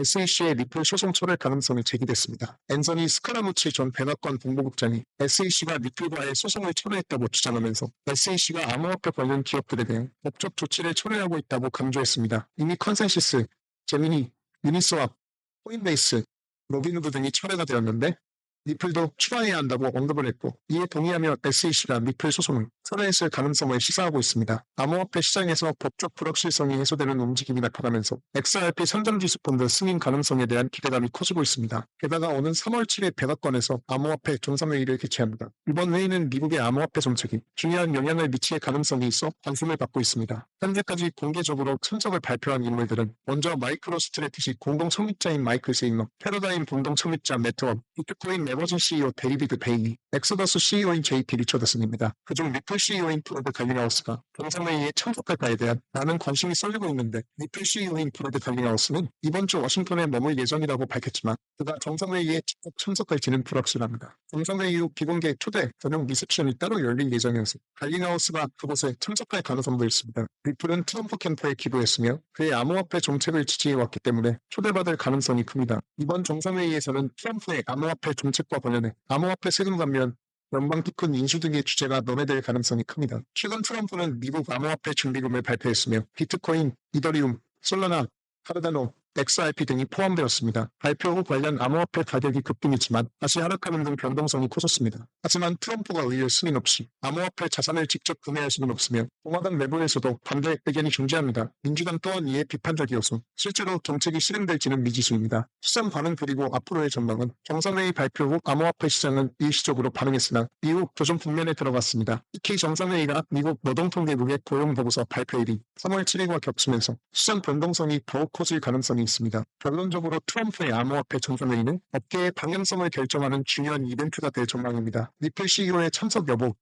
SEC의 리플 소송 초래 가능성이 제기됐습니다. 앤서니 스카라무치 전 백악관 정보국장이 SEC가 리플과의 소송을 철회했다고 주장하면서 SEC가 암호화폐 관련 기업들에 대한 법적 조치를 철회하고 있다고 강조했습니다. 이미 컨센시스, 제미니, 유니스왑, 코인베이스, 로빈후드 등이 철회가 되었는데 리플도 추가해야 한다고 언급을 했고, 이에 동의하며 SEC가 리플 소송을 철회했을 가능성을 시사하고 있습니다. 암호화폐 시장에서 법적 불확실성이 해소되는 움직임이 나타나면서 XRP 선정지수 펀드 승인 가능성에 대한 기대감이 커지고 있습니다. 게다가 오는 3월 7일 백악관에서 암호화폐 정상회의를 개최합니다. 이번 회의는 미국의 암호화폐 정책이 중요한 영향을 미칠 가능성이 있어 관심을 받고 있습니다. 현재까지 공개적으로 참석을 발표한 인물들은 먼저 마이크로 스트래티지 공동創立자인 마이클 세이머, 패러다임 공동創立자 매트원, 비트코인 레버진 CEO 데이비드 베이니, 엑소더스 CEO인 JP 리처드슨입니다. 그중 리플 CEO인 브래드 갈링하우스가 정상회의에 참석할까에 대한 많은 관심이 쏠리고 있는데, 리플 CEO인 브래드 갈링하우스는 이번 주 워싱턴에 머물 예정이라고 밝혔지만 그가 정상회의에 직접 참석할지는 불확실합니다. 정상회의 후 비공개 초대 전용 리셉션이 따로 열릴 예정이어서 갈링하우스가 그곳에 참석할 가능성도 있습니다. 리플은 트럼프 캠프에 기부했으며 그의 암호화폐 정책을 지지해왔기 때문에 초대받을 가능성이 큽니다. 이번 정상회의에서는 트럼프의 암호화폐 정책과 관련해 암호화폐 세금 감면, 연방 토큰 인수 등의 주제가 논의될 가능성이 큽니다. 최근 트럼프는 미국 암호화폐 준비금을 발표했으며 비트코인, 이더리움, 솔라나, 카르다노, XRP 등이 포함되었습니다. 발표 후 관련 암호화폐 가격이 급등했지만 다시 하락하는 등 변동성이 커졌습니다. 하지만 트럼프가 의회 승인 없이 암호화폐 자산을 직접 구매할 수는 없으며 공화당 내부에서도 반대 의견이 존재합니다. 민주당 또한 이에 비판적이어서 실제로 정책이 실행될지는 미지수입니다. 시장 반응 그리고 앞으로의 전망은 정상회의 발표 후 암호화폐 시장은 일시적으로 반응했으나 이후 조정 국면에 들어갔습니다. 특히 정상회의가 미국 노동통계국의 고용보고서 발표일인 3월 7일과 겹치면서 시장 변동성이 더욱 커질 가능성이 있습니다. 결론적으로 트럼프의 암호화폐 정상회의는 업계의 방향성을 결정하는 중요한 이벤트가 될 전망입니다. 리플 CEO의 참석 여부,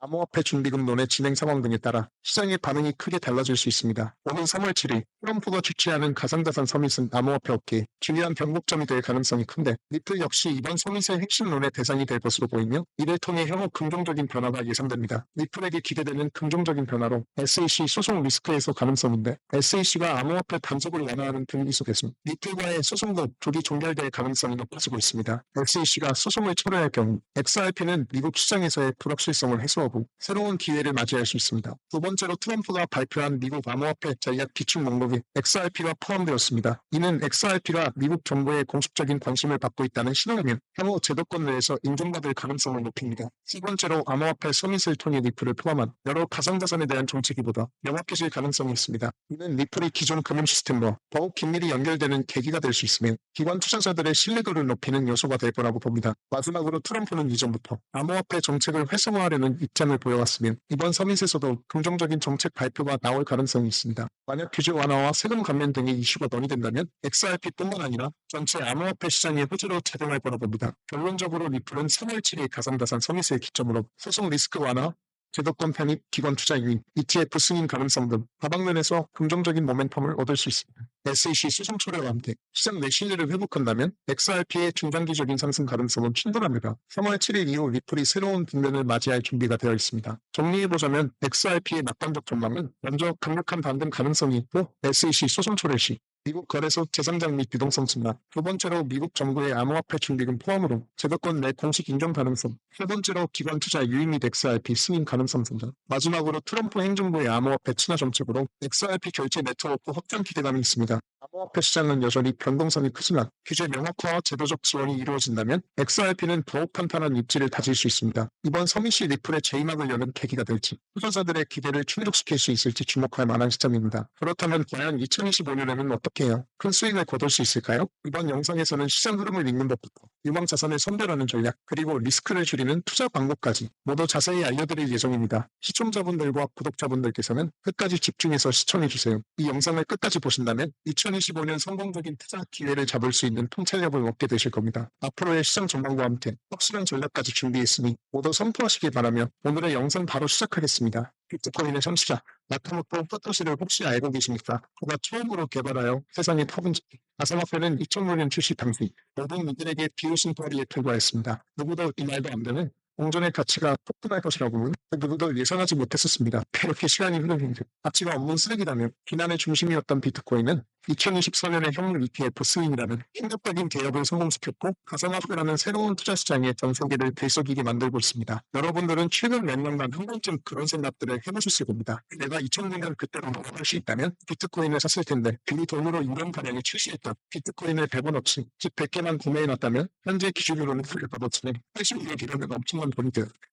암호화폐 준비금론의 진행 상황 등에 따라 시장의 반응이 크게 달라질 수 있습니다. 오는 3월 7일 트럼프가 주최하는 가상자산 서밋은 암호화폐 업계에 중요한 변곡점이 될 가능성이 큰데, 리플 역시 이번 서밋의 핵심론의 대상이 될 것으로 보이며 이를 통해 향후 긍정적인 변화가 예상됩니다. 리플에게 기대되는 긍정적인 변화로 SEC 소송 리스크 해소 가능성인데, SEC가 암호화폐 단속을 완화하는 등이 속에서 리플과의 소송도 조기 종결될 가능성이 높아지고 있습니다. SEC가 소송을 철회할 경우 XRP는 미국 시장에서의 불확실성을 해소하고 새로운 기회를 맞이할 수 있습니다. 두 번째로 트럼프가 발표한 미국 암호화폐 전략 비축 목록에 XRP가 포함되었습니다. 이는 XRP가 미국 정부의 공식적인 관심을 받고 있다는 신호라면 향후 제도권 내에서 인정받을 가능성을 높입니다. 세 번째로 암호화폐 서밋을 통해 리플을 포함한 여러 가상자산에 대한 정책이보다 명확해질 가능성이 있습니다. 이는 리플이 기존 금융 시스템과 더욱 긴밀히 연결되는 계기가 될 수 있으며 기관 투자자들의 신뢰도를 높이는 요소가 될 거라고 봅니다. 마지막으로 트럼프는 이전부터 암호화폐 정책을 활성화하려는 입장을 보여왔으며 이번 서밋에서도 긍정적인 정책 발표가 나올 가능성이 있습니다. 만약 규제 완화와 세금 감면 등의 이슈가 논의된다면 XRP뿐만 아니라 전체 암호화폐 시장의 호재로 작용할 거라 봅니다. 결론적으로 리플은 3월 7일 가상자산 서밋을 기점으로 소송 리스크 완화, 제도권 편입, 기관 투자 유인, ETF 승인 가능성 등 다방면에서 긍정적인 모멘텀을 얻을 수 있습니다. SEC 소송 초래와 함께 시장 내 신뢰를 회복한다면 XRP의 중장기적인 상승 가능성은 충분합니다. 3월 7일 이후 리플이 새로운 국면을 맞이할 준비가 되어 있습니다. 정리해보자면 XRP의 낙관적 전망은 먼저 강력한 반등 가능성이 있고, SEC 소송 초래 시 미국 거래소 재상장 및 유동성 증가, 두 번째로 미국 정부의 암호화폐 준비금 포함으로 제도권 내 공식 인정 가능성, 세 번째로 기관 투자 유인 및 XRP 승인 가능성 성장, 마지막으로 트럼프 행정부의 암호화폐 친화 정책으로 XRP 결제 네트워크 확장 기대감이 있습니다. 암호화폐 시장은 여전히 변동성이 크지만 규제 명확화와 제도적 지원이 이루어진다면 XRP는 더욱 탄탄한 입지를 다질 수 있습니다. 이번 서밋이 리플의 제2막을 여는 계기가 될지, 투자자들의 기대를 충족시킬 수 있을지 주목할 만한 시점입니다. 그렇다면 과연 2025년에는 어떻게 해요? 큰 수익을 거둘 수 있을까요? 이번 영상에서는 시장 흐름을 읽는 것부터 유망 자산을 선별하는 전략, 그리고 리스크를 줄이는 투자 방법까지 모두 자세히 알려드릴 예정입니다. 시청자분들과 구독자분들께서는 끝까지 집중해서 시청해주세요. 이 영상을 끝까지 보신다면 2025년 성공적인 투자 기회를 잡을 수 있는 통찰력을 얻게 되실 겁니다. 앞으로의 시장 전망과 함께 확실한 전략까지 준비했으니 모두 선포하시길 바라며 오늘의 영상 바로 시작하겠습니다. 비트코인의 창시자 나카모토 사토시를 혹시 알고 계십니까? 그가 처음으로 개발하여 세상에 퍼본 가상화폐는 2005년 출시 당시 모든 이들에게 비웃음 벌이에 불과했습니다. 누구도 이 말도 안 되는 공존의 가치가 폭등할 것이라고는 누구도 예상하지 못했었습니다. 그렇게 시간이 흐르는 가치가 없는 쓰레기라며 비난의 중심이었던 비트코인은 2024년에 현물 ETF 스윙이라는 충격적인 개혁을 성공시켰고 가상화폐라는 새로운 투자 시장의 전 세계를 들썩이게 만들고 있습니다. 여러분들은 최근 몇 년간 한 번쯤 그런 생각들을 해보셨을 겁니다. 내가 2009년 그때로 돌아갈 수 있다면 비트코인을 샀을 텐데 그 돈으로 이런 가량이 출시했던 비트코인을 100원어치, 즉 100개만 구매해놨다면 현재 기준으로는 100원어치는 80억이라는 엄청난 돈이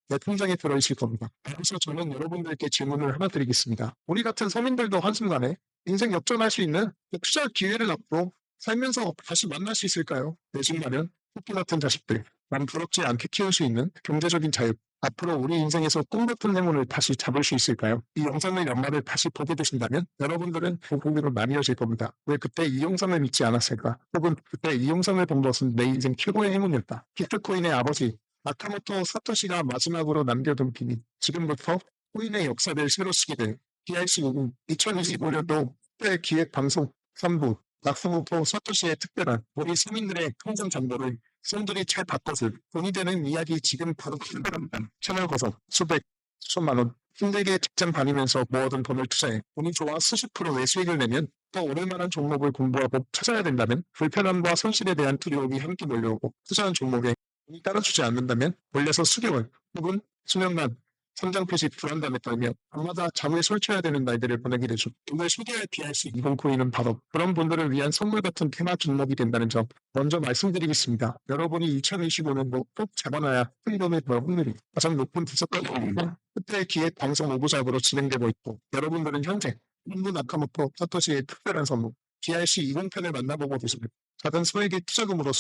내 통장에 들어있을 겁니다. 그래서 저는 여러분들께 질문을 하나 드리겠습니다. 우리 같은 서민들도 한순간에 인생 역전할 수 있는 투자 기회를 앞으로 살면서 다시 만날 수 있을까요? 내중마련, 토끼 같은 자식들, 남 부럽지 않게 키울 수 있는 경제적인 자유, 앞으로 우리 인생에서 꿈 같은 행운을 다시 잡을 수 있을까요? 이 영상을 연말에 다시 보게 되신다면 여러분들은 고민으로 나뉘어질 겁니다. 왜 그때 이 영상을 믿지 않았을까? 혹은 그때 이 영상을 본 것은 내 인생 최고의 행운이었다. 비트코인의 아버지 나카모토 사토시가 마지막으로 남겨둔 비밀. 지금부터 코인의 역사를 새로 쓰게 될 PRC 2025년도 특별기획방송 3부 나카모토 사토시의 특별한 우리 서민들의 통장 정보를 손들이 잘 바꿔줄 돈이 되는 이야기 지금 바로 출발합니다. 채널 고정 수백, 수천만 원 힘들게 직장 다니면서 모아둔 돈을 투자해 운이 좋아 수십 프로의 수익을 내면 또 오를 만한 종목을 공부하고 찾아야 된다면 불편함과 손실에 대한 두려움이 함께 몰려오고 투자한 종목에 돈이 따라주지 않는다면 몰려서 수개월 혹은 수년간 성장 표시 불안감에 떨며 밤마다 잠을 설쳐야 되는 날들을 보내게 되죠. 오늘 소개할 PRC 20코인은 바로 그런 분들을 위한 선물 같은 테마 종목이 된다는 점 먼저 말씀드리겠습니다. 여러분이 2025년도 꼭 잡아놔야 큰 돈을 벌 확률이 가장 높은 투자platform입니다. 특별 기획 방송 5부 작으로 진행되고 있고 여러분들은 현재 현무 나카모토 사토시의 특별한 선물 PRC 20편을 만나보고 계십니다. 작은 소액의 투자금으로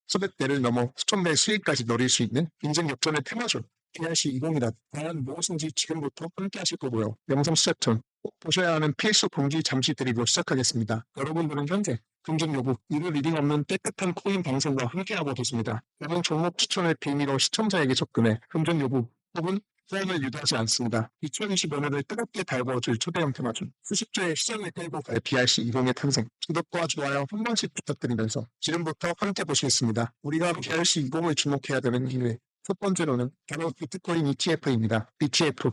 수백 대를 넘어 수천 배의 수익까지 노릴 수 있는 인생 역전의 테마죠. PRC 20이란 과연 무엇인지 지금부터 함께 하실 거고요. 영상 시작 전 꼭 보셔야 하는 필수 공지 잠시 드리고 시작하겠습니다. 여러분들은 현재 금전 요구, 이를 리딩 없는 깨끗한 코인 방송과 함께하고 계십니다. 다른 종목 추천을 빌미로 시청자에게 접근해 금전 요구 혹은 포함을 유도하지 않습니다. 2025년을 뜨겁게 달궈줄 초대형 테마중 수십 조의 시장을 끌고 갈 PRC 20의 탄생, 구독과 좋아요 한 번씩 부탁드리면서 지금부터 함께 보시겠습니다. 우리가 PRC 20을 주목해야 되는 이유 첫 번째로는 바로 비트코인 ETF입니다. ETF,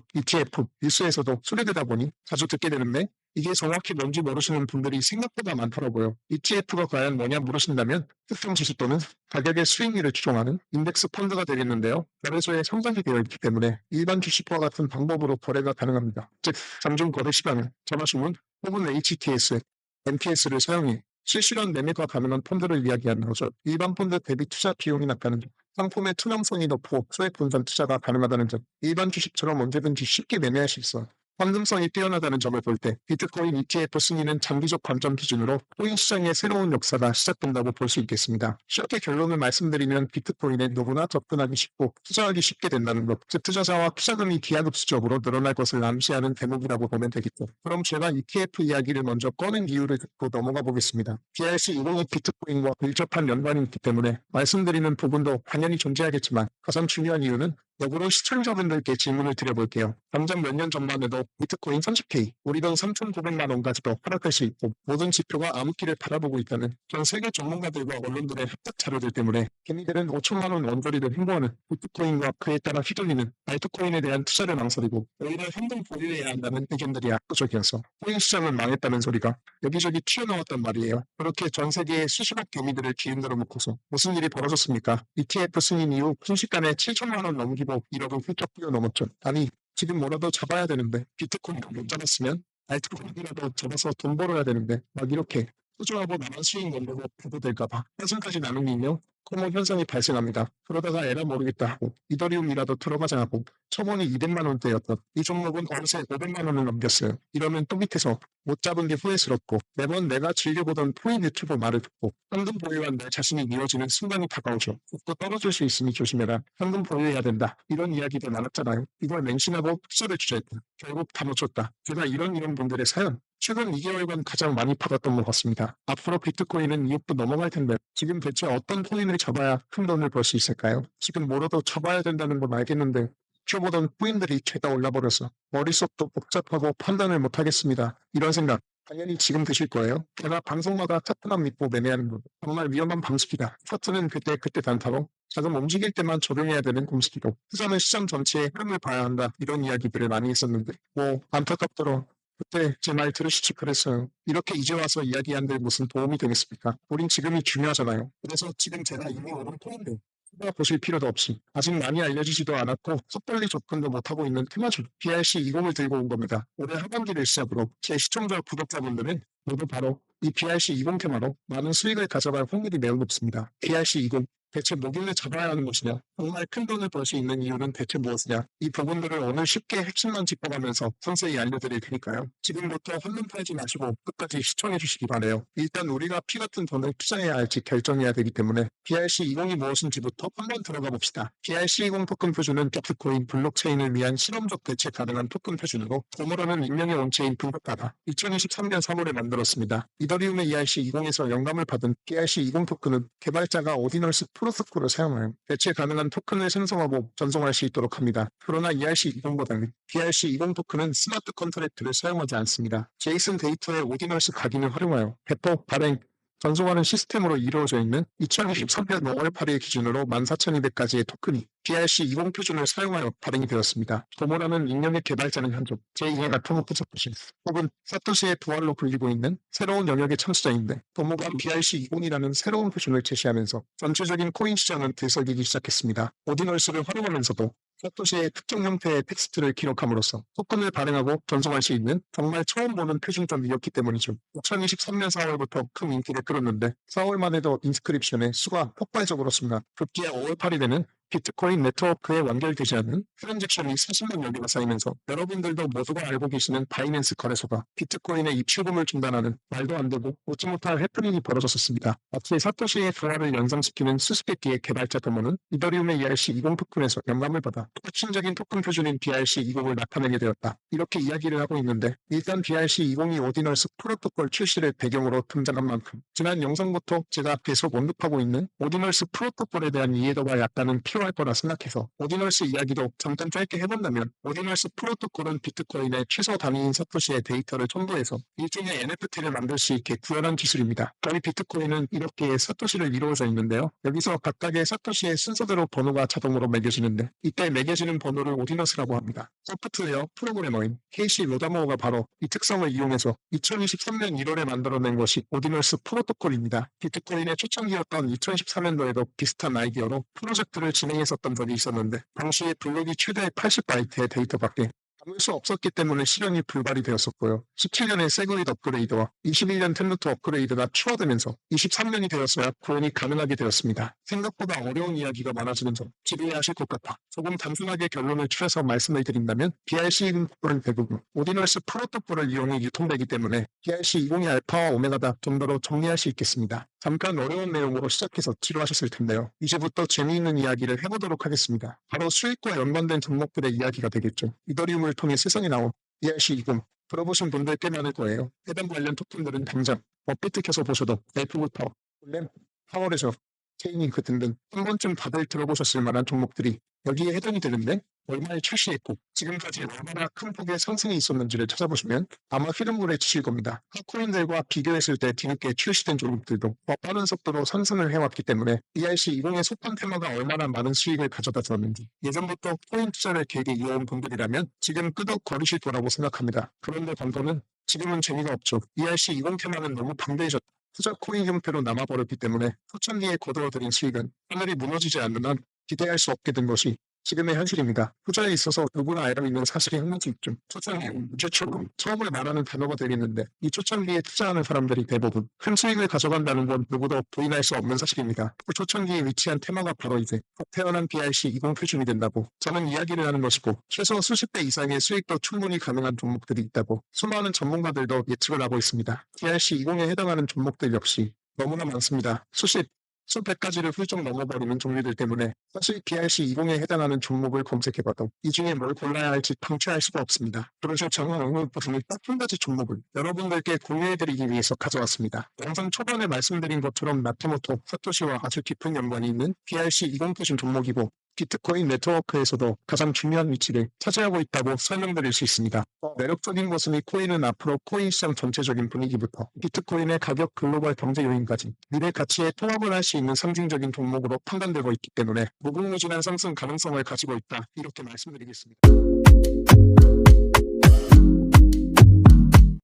뉴스에서도 소리되다 보니 자주 듣게 되는데 이게 정확히 뭔지 모르시는 분들이 생각보다 많더라고요. ETF가 과연 뭐냐 물으신다면 특정 지수 또는 가격의 수익률을 추종하는 인덱스 펀드가 되겠는데요. 거래소에 상장이 되어 있기 때문에 일반 주식과 같은 방법으로 거래가 가능합니다. 즉, 장중 거래 시간은 전화주문 혹은 HTS, MTS를 사용해 실시간 매매가 가능한 펀드를 이야기하는 거죠. 일반 펀드 대비 투자 비용이 낮다는 점, 상품의 투명성이 높고 소액 분산 투자가 가능하다는 점, 일반 주식처럼 언제든지 쉽게 매매할 수 있어 환등성이 뛰어나다는 점을 볼 때 비트코인 ETF 승인은 장기적 관점 기준으로 코인 시장의 새로운 역사가 시작된다고 볼 수 있겠습니다. 쉽게 결론을 말씀드리면 비트코인에 누구나 접근하기 쉽고 투자하기 쉽게 된다는 것, 즉 투자자와 투자금이 기하급수적으로 늘어날 것을 암시하는 대목이라고 보면 되겠죠. 그럼 제가 ETF 이야기를 먼저 꺼낸 이유를 듣고 넘어가 보겠습니다. PRC20이 비트코인과 밀접한 연관이 있기 때문에 말씀드리는 부분도 당연히 존재하겠지만 가장 중요한 이유는 역으로 시청자분들께 질문을 드려볼게요. 당장 몇 년 전만 해도 비트코인 30K, 우리 돈 3,900만 원까지도 하락할 수 있고 모든 지표가 암흑기를 바라보고 있다는 전 세계 전문가들과 언론들의 합작 자료들 때문에 개미들은 5천만 원 원거리를 행보하는 비트코인과 그에 따라 휘둘리는 알트코인에 대한 투자를 망설이고 오히려 현금 보유해야 한다는 의견들이 압도적이어서 코인 시장은 망했다는 소리가 여기저기 튀어나왔단 말이에요. 그렇게 전 세계의 수십억 개미들을 기운들어 놓고서 무슨 일이 벌어졌습니까? ETF 승인 이후 순식간에 7천만 원 넘기고 1억은 훌쩍 뛰어넘었죠. 아니 지금 뭐라도 잡아야 되는데 비트코인을 못 잡았으면 알트코인이라도 잡아서 돈 벌어야 되는데 막 이렇게 소중하고 남은 수익 내려고 보도될까봐 한숨까지 나누면요 코모 현상이 발생합니다. 그러다가 에라 모르겠다 하고 이더리움이라도 들어가자 하고 처분이 200만 원대였던 이 종목은 어느새 500만 원을 넘겼어요. 이러면 또 밑에서 못 잡은 게 후회스럽고 매번 내가 즐겨보던 코인 유튜버 말을 듣고 현금 보유한 내 자신이 미워지는 순간이 다가오죠. 또 떨어질 수 있으니 조심해라. 현금 보유해야 된다. 이런 이야기도 많았잖아요. 이걸 맹신하고 투자를 주저했다. 결국 다 놓쳤다. 제가 이런 분들의 사연 최근 2개월간 가장 많이 받았던 것 같습니다. 앞으로 비트코인은 2억도 넘어갈 텐데 지금 대체 어떤 코인을 잡아야 큰 돈을 벌 수 있을까요? 지금 뭐라도 잡아야 된다는 건 알겠는데 키워보던 코인들이 죄다 올라버려서 머릿속도 복잡하고 판단을 못하겠습니다. 이런 생각 당연히 지금 드실 거예요. 제가 방송마다 차트만 믿고 매매하는 거 정말 위험한 방식이다. 차트는 그때 단타로 자금 움직일 때만 적용해야 되는 공식이고 투자는 시장 전체의 흐름을 봐야 한다. 이런 이야기들을 많이 했었는데 뭐 안타깝도록 그때 제 말 들으시지 그랬어요. 이렇게 이제 와서 이야기한들 무슨 도움이 되겠습니까? 우린 지금이 중요하잖아요. 그래서 지금 제가 이미 오른 통인데 보실 필요도 없이 아직 많이 알려지지도 않았고 섣불리 접근도 못하고 있는 테마주 BRC20을 들고 온 겁니다. 올해 하반기를 시작으로 제 시청자 구독자분들은 모두 바로 이 BRC20 테마로 많은 수익을 가져갈 확률이 매우 높습니다. BRC20 대체 뭐길래 잡아야 하는 것이냐? 정말 큰 돈을 벌 수 있는 이유는 대체 무엇이냐? 이 부분들을 오늘 쉽게 핵심만 짚어가면서 상세히 알려드릴 테니까요. 지금부터 한눈 팔지 마시고 끝까지 시청해 주시기 바래요. 일단 우리가 피 같은 돈을 투자해야 할지 결정해야 되기 때문에 BRC20이 무엇인지부터 한번 들어가 봅시다. BRC20 토큰 표준은 비트코인 블록체인을 위한 실험적 대체 가능한 토큰 표준으로 도모라는 익명의 온체인 분석가가 2023년 3월에 만들었습니다. 이더리움의 ERC20에서 영감을 받은 BRC20 토큰은 개발자가 오디널스 프로토콜을 사용하여 대체 가능한 토큰을 생성하고 전송할 수 있도록 합니다. 그러나 ERC20보다는 BRC20 토큰은 스마트 컨트랙트를 사용하지 않습니다. 제이슨 데이터의 오디널스 각인을 활용하여 배포, 발행, 전송하는 시스템으로 이루어져 있는 2023년 5월 8일 기준으로 14,200가지의 토큰이 BRC20 표준을 사용하여 발행이 되었습니다. 도모라는 익명의 개발자는 현존 제2의 나토모프 사토시 혹은 사토시의 부활로 불리고 있는 새로운 영역의 창시자인데 도모가 BRC20이라는 새로운 표준을 제시하면서 전체적인 코인 시장은 들썩이기 시작했습니다. 오디널스를 활용하면서도 사토시의 특정 형태의 텍스트를 기록함으로써 토큰을 발행하고 전송할 수 있는 정말 처음 보는 표준점이었기 때문이죠. 2023년 4월부터 큰 인기를 끌었는데 4월만 해도 인스크립션의 수가 폭발적으로 증가, 급기야 5월 8일에는 비트코인 네트워크에 완결되지 않는 트랜잭션이 40만 여개가 쌓이면서 여러분들도 모두가 알고 계시는 바이낸스 거래소가 비트코인의 입출금을 중단하는 말도 안 되고 웃지 못할 해프닝이 벌어졌었습니다. 마치 사토시의 부활을 연상시키는 수수께끼의 개발자 도모는 이더리움의 ERC20 토큰에서 영감을 받아 핵심적인 토큰 표준인 BRC20을 나타내게 되었다. 이렇게 이야기를 하고 있는데 일단 BRC20이 오디널스 프로토콜 출시를 배경으로 등장한 만큼 지난 영상부터 제가 계속 언급하고 있는 오디널스 프로토콜에 대한 이해도가 약간은 필요할 거라 생각해서 오디널스 이야기도 잠깐 짧게 해본다면 오디널스 프로토콜은 비트코인의 최소 단위인 사토시의 데이터를 첨부해서 일종의 NFT를 만들 수 있게 구현한 기술입니다. 저희 비트코인은 이렇게 사토시를 이루어져 있는데요. 여기서 각각의 사토시의 순서대로 번호가 자동으로 매겨지는데 이때 매겨지는 번호를 오디너스라고 합니다. 소프트웨어 프로그래머인 케이시 로다모어가 바로 이 특성을 이용해서 2023년 1월에 만들어낸 것이 오디너스 프로토콜입니다. 비트코인의 초창기였던 2014년도에도 비슷한 아이디어로 프로젝트를 진행했었던 적이 있었는데 당시에 블록이 최대 80바이트의 데이터밖에 담을 수 없었기 때문에 실현이 불발이 되었었고요. 17년의 세그릿 업그레이드와 21년 템루트 업그레이드가 추가되면서 23년이 되었어야 구현이 가능하게 되었습니다. 생각보다 어려운 이야기가 많아지는 점 지루해하실 것 같아 조금 단순하게 결론을 추려서 말씀을 드린다면 BRC20은 대부분 오디널스 프로토콜을 이용해 유통되기 때문에 BRC20이 알파와 오메가다 정도로 정리할 수 있겠습니다. 잠깐 어려운 내용으로 시작해서 지루하셨을 텐데요. 이제부터 재미있는 이야기를 해보도록 하겠습니다. 바로 수익과 연관된 종목들의 이야기가 되겠죠. 이더리움을 통해 세상에 나온 ERC20 들어보신 분들 꽤 많을 거예요. 해당 관련 토큰들은 당장 업비트 켜서 보셔도 넬프부터 램, 파워레저, 체인링크 등등 한 번쯤 다들 들어보셨을 만한 종목들이 여기에 해당이 되는데 얼마에 출시했고 지금까지 얼마나 큰 폭의 상승이 있었는지를 찾아보시면 아마 흐름물에 치실 겁니다. 핫코인들과 비교했을 때 뒤늦게 출시된 종목들도 더 빠른 속도로 상승을 해왔기 때문에 ERC20의 속한 테마가 얼마나 많은 수익을 가져다 줬는지 예전부터 코인 투자를 길게 이어온 분들이라면 지금 끄덕거리실 거라고 생각합니다. 그런데 반면은 지금은 재미가 없죠. ERC20 테마는 너무 방대해졌다. 투자 코인 형태로 남아버렸기 때문에 초창기에 거두어들인 수익은 하늘이 무너지지 않는 한 기대할 수 없게 된 것이 지금의 현실입니다. 투자에 있어서 누구나 알고 있는 사실이 한 가지 있죠. 초창기 최초로 처음을 말하는 단어가 되겠는데 이 초창기에 투자하는 사람들이 대부분 큰 수익을 가져간다는 건 누구도 부인할 수 없는 사실입니다. 그 초창기에 위치한 테마가 바로 이제 태어난 BRC20 표준이 된다고 저는 이야기를 하는 것이고 최소 수십 배 이상의 수익도 충분히 가능한 종목들이 있다고 수많은 전문가들도 예측을 하고 있습니다. BRC20에 해당하는 종목들 역시 너무나 많습니다. 수백 가지를 훌쩍 넘어버리는 종류들 때문에 사실 BRC20에 해당하는 종목을 검색해봐도 이 중에 뭘 골라야 할지 방치할 수가 없습니다. 그래서 저는 오늘 버튼을 딱 한 가지 종목을 여러분들께 공유해드리기 위해서 가져왔습니다. 영상 초반에 말씀드린 것처럼 나토모토 사토시와 아주 깊은 연관이 있는 BRC20 표준 종목이고 비트코인 네트워크에서도 가장 중요한 위치를 차지하고 있다고 설명드릴 수 있습니다. 매력적인 것은 이 코인은 앞으로 코인 시장 전체적인 분위기부터 비트코인의 가격 글로벌 경제 요인까지 미래 가치에 통합을 할 수 있는 상징적인 종목으로 판단되고 있기 때문에 무궁무진한 상승 가능성을 가지고 있다. 이렇게 말씀드리겠습니다.